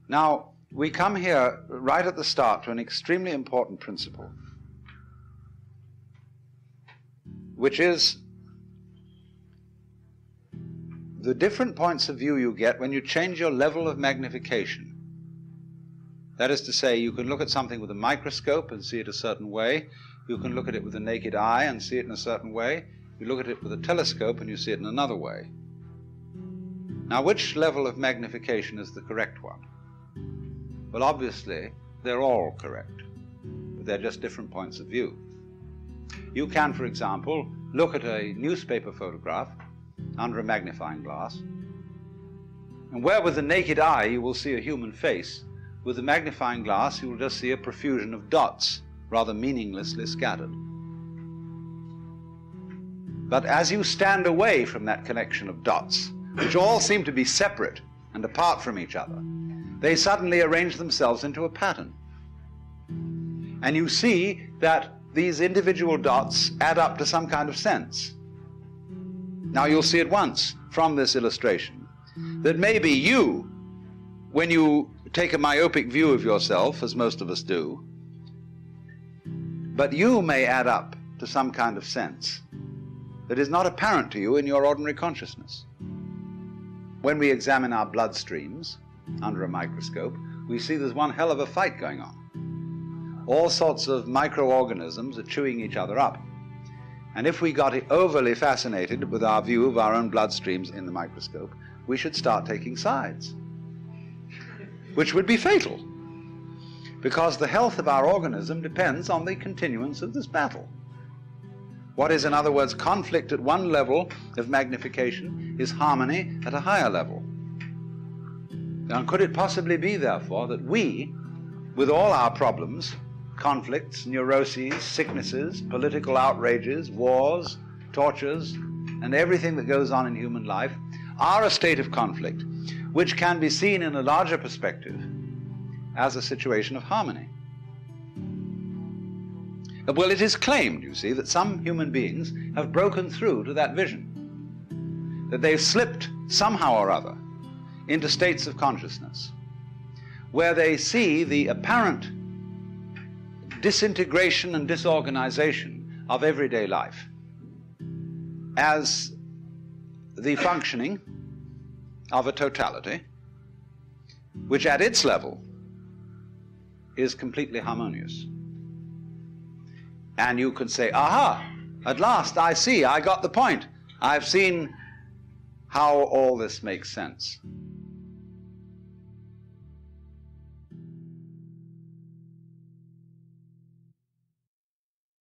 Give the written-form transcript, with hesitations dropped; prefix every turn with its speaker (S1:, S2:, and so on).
S1: Now, we come here right at the start to an extremely important principle, which is the different points of view you get when you change your level of magnification. That is to say, you can look at something with a microscope and see it a certain way. You can look at it with the naked eye and see it in a certain way. You look at it with a telescope and you see it in another way. Now, which level of magnification is the correct one? Well, obviously, they're all correct, but they're just different points of view. You can, for example, look at a newspaper photograph under a magnifying glass, and where with the naked eye you will see a human face, with the magnifying glass you will just see a profusion of dots, rather meaninglessly scattered. But as you stand away from that connection of dots, which all seem to be separate and apart from each other, they suddenly arrange themselves into a pattern. And you see that these individual dots add up to some kind of sense. Now you'll see at once from this illustration that maybe you, when you take a myopic view of yourself, as most of us do, but you may add up to some kind of sense that is not apparent to you in your ordinary consciousness. When we examine our bloodstreams under a microscope, we see there's one hell of a fight going on. All sorts of microorganisms are chewing each other up. And if we got overly fascinated with our view of our own bloodstreams in the microscope, we should start taking sides, which would be fatal, because the health of our organism depends on the continuance of this battle. What is, in other words, conflict at one level of magnification is harmony at a higher level. Now, could it possibly be, therefore, that we, with all our problems, conflicts, neuroses, sicknesses, political outrages, wars, tortures, and everything that goes on in human life, are a state of conflict which can be seen in a larger perspective as a situation of harmony? Well, it is claimed, you see, that some human beings have broken through to that vision, that they've slipped somehow or other into states of consciousness where they see the apparent disintegration and disorganization of everyday life as the functioning of a totality which at its level is completely harmonious. And you can say, aha, at last I see, I got the point. I've seen how all this makes sense.